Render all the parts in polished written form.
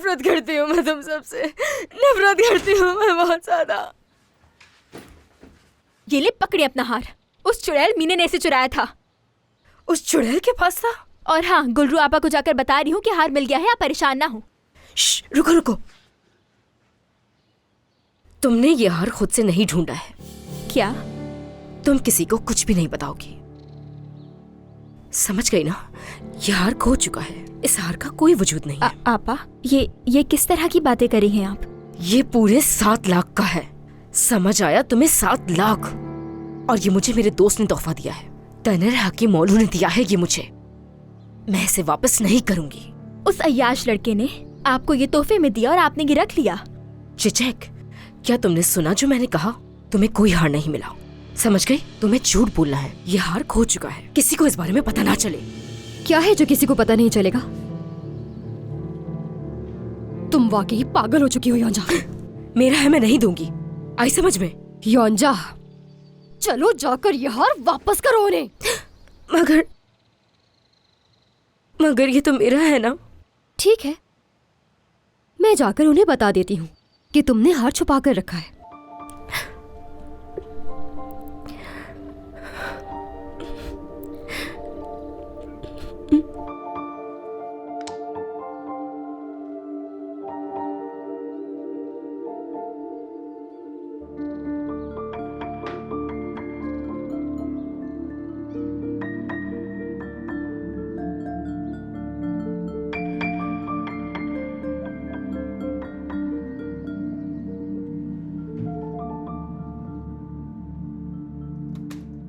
नफरत करती हूँ मैं तुम सबसे, नफरत करती हूँ मैं बहुत ज्यादा। ये ले पकड़े अपना हार। उस चुड़ैल मीने ने इसे चुराया था। उस चुड़ैल के पास था? और हाँ, गुलरू आपा को जाकर बता रही हूँ कि हार मिल गया है, आप परेशान ना हो। रुको रुको, तुमने ये हार खुद से नहीं ढूंढा है। क्या? तुम किसी को कुछ भी नहीं बताओगी, समझ गई ना? ये हार खो चुका है, इस हार का कोई वजूद नहीं है। आपा, ये किस तरह की बातें करी हैं आप? ये पूरे 7 लाख का है, समझ आया तुम्हें? 7 लाख। और ये मुझे मेरे दोस्त ने तोहफा दिया है, तनर हकीम मौलू ने दिया है ये मुझे। मैं इसे वापस नहीं करूंगी। उस अय्याश लड़के ने आपको ये तोहफे में दिया और आपने ये रख लिया। चिचक, क्या तुमने सुना जो मैंने कहा? तुम्हें कोई हार नहीं मिला, समझ गई? तुम्हें झूठ बोलना है, ये हार खो चुका है, किसी को इस बारे में पता ना चले। क्या है जो किसी को पता नहीं चलेगा? तुम वाकई पागल हो चुकी हो योंजा। मेरा है, मैं नहीं दूंगी, आई समझ में? योंजा, चलो जाकर ये हार वापस करो उन्हें। मगर ये तो मेरा है ना। ठीक है, मैं जाकर उन्हें बता देती हूँ कि तुमने हार छुपा कर रखा है।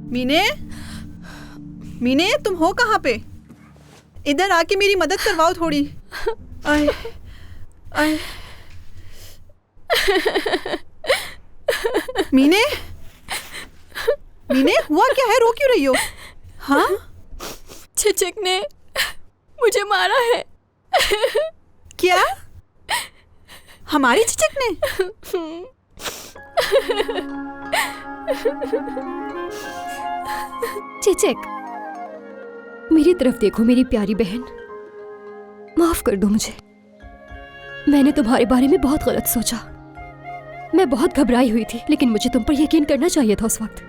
मीने, मीने तुम हो कहाँ पे? इधर आके मेरी मदद करवाओ थोड़ी। आए, आए। मीने, मीने हुआ क्या है? रो क्यों रही हो? हाँ? चिचक ने मुझे मारा है। क्या? हमारी चिचक ने? चिचक, मेरी तरफ देखो मेरी प्यारी बहन, माफ कर दो मुझे। मैंने तुम्हारे बारे में बहुत गलत सोचा। मैं बहुत घबराई हुई थी, लेकिन मुझे तुम पर यकीन करना चाहिए था उस वक्त।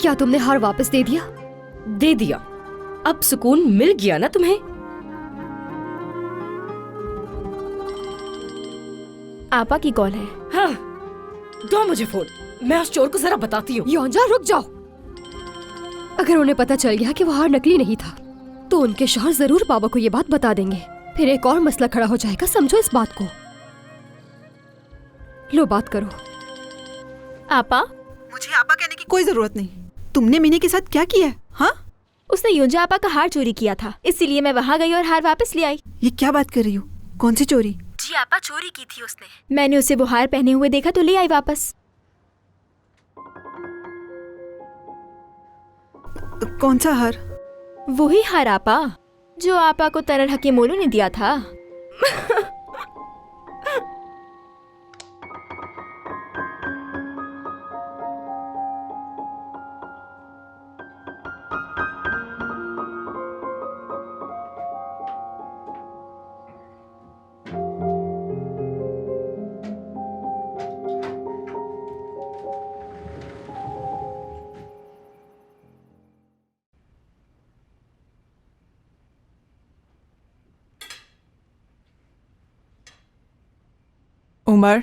क्या तुमने हार वापस दे दिया? दे दिया। अब सुकून मिल गया ना तुम्हें? आपा की कॉल है। हाँ, दो मुझे फोन, मैं उस चोर को जरा बताती हूँ। योंजा रुक जाओ। अगर उन्हें पता चल गया कि वो हार नकली नहीं था, तो उनके शौहर जरूर बाबा को ये बात बता देंगे। फिर एक और मसला खड़ा हो जाएगा, समझो इस बात को। लो बात करो। आपा, मुझे आपा कहने की कोई जरूरत नहीं। तुमने मीने के साथ क्या किया है? हाँ? उसने योंजा आपा का हार चोरी किया था, इसीलिए मैं वहाँ गई और हार वापस ले आई। ये क्या बात कर रही हो? कौन सी चोरी? जी आपा, चोरी की थी उसने। मैंने उसे वो हार पहने हुए देखा तो ले आई वापस। कौन सा हार? वही हार आपा, जो आपा को तनर हकीम मौलू ने दिया था। उमर,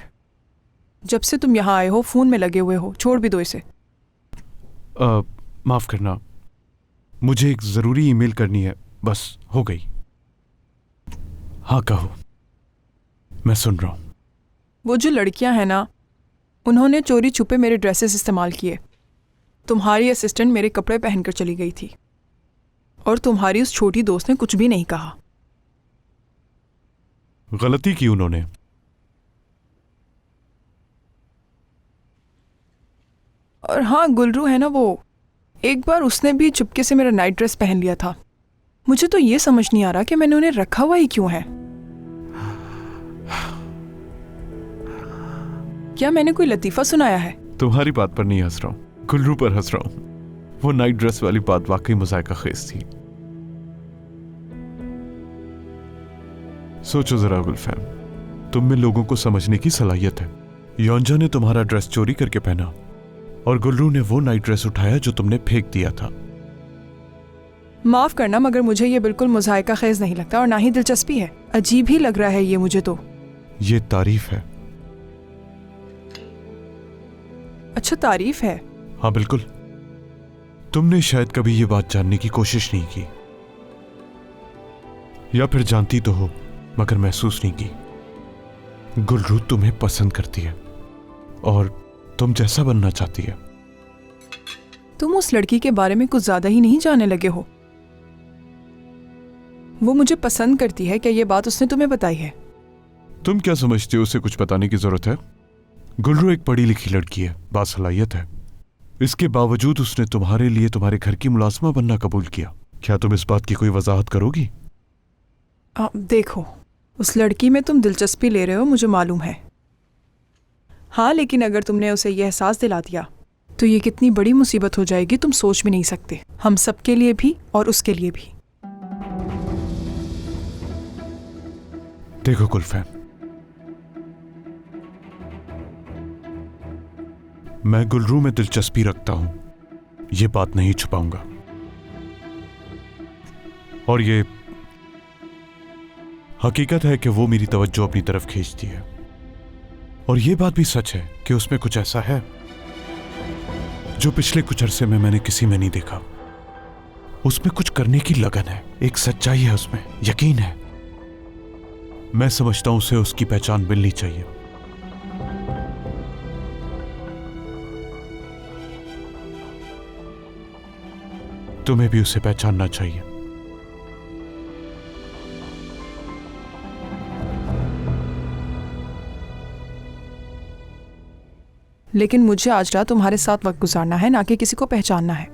जब से तुम यहाँ आए हो फोन में लगे हुए हो, छोड़ भी दो इसे। माफ करना, मुझे एक जरूरी ईमेल करनी है, बस हो गई। हाँ कहो, मैं सुन रहा हूं। वो जो लड़कियां हैं ना, उन्होंने चोरी छुपे मेरे ड्रेसेस इस्तेमाल किए। तुम्हारी असिस्टेंट मेरे कपड़े पहनकर चली गई थी और तुम्हारी उस छोटी दोस्त ने कुछ भी नहीं कहा। गलती की उन्होंने। और हाँ, गुलरू है ना वो, एक बार उसने भी चुपके से मेरा नाइट ड्रेस पहन लिया था। मुझे तो ये समझ नहीं आ रहा कि मैंने उन्हें रखा हुआ ही क्यों है। क्या मैंने कोई लतीफ़ा सुनाया है? तुम्हारी बात पर नहीं हंस रहा हूं, गुलरू पर हंस रहा हूं। वो नाइट ड्रेस वाली बात वाकई मुज़ाहिका खेज थी। सोचो जरा गुलफैम, तुम में लोगों को समझने की सलाहियत है। योंजा ने तुम्हारा ड्रेस चोरी करके पहना और गुल्रू ने वो नाइट ड्रेस उठाया जो तुमने फेंक दिया था। माफ करना, मगर मुझे ये बिल्कुल मुज़ाहिका खेज नहीं लगता और ना ही दिलचस्पी है। अजीब ही लग रहा है ये मुझे तो। ये तारीफ है। अच्छा, तारीफ है? हाँ बिल्कुल। तुमने शायद कभी ये बात जानने की कोशिश नहीं की, या फिर जानती तो हो मगर महसूस नहीं की। गुलरू तुम्हें पसंद करती है और तुम जैसा बनना चाहती है। तुम उस लड़की के बारे में कुछ ज्यादा ही नहीं जानने लगे हो? वो मुझे पसंद करती है, क्या ये बात उसने तुम्हें बताई है? तुम क्या समझते हो उसे कुछ बताने की जरूरत है? गुलरू एक पढ़ी लिखी लड़की है, बासलाहियत है। इसके बावजूद उसने तुम्हारे लिए तुम्हारे घर की मुलाजमा बनना कबूल किया। क्या तुम इस बात की कोई वजाहत करोगी? देखो, उस लड़की में तुम दिलचस्पी ले रहे हो, मुझे मालूम है। हाँ, लेकिन अगर तुमने उसे यह एहसास दिला दिया तो ये कितनी बड़ी मुसीबत हो जाएगी, तुम सोच भी नहीं सकते। हम सबके लिए भी और उसके लिए भी। देखो गुलफैम, मैं गुलरू में दिलचस्पी रखता हूं, ये बात नहीं छुपाऊंगा। और ये हकीकत है कि वो मेरी तवज्जो अपनी तरफ खींचती है। और ये बात भी सच है कि उसमें कुछ ऐसा है जो पिछले कुछ अरसे में मैंने किसी में नहीं देखा। उसमें कुछ करने की लगन है, एक सच्चाई है उसमें, यकीन है। मैं समझता हूं उसे उसकी पहचान मिलनी चाहिए। तुम्हें भी उसे पहचानना चाहिए। लेकिन मुझे आज रात तुम्हारे साथ वक्त गुजारना है, ना कि किसी को पहचानना है।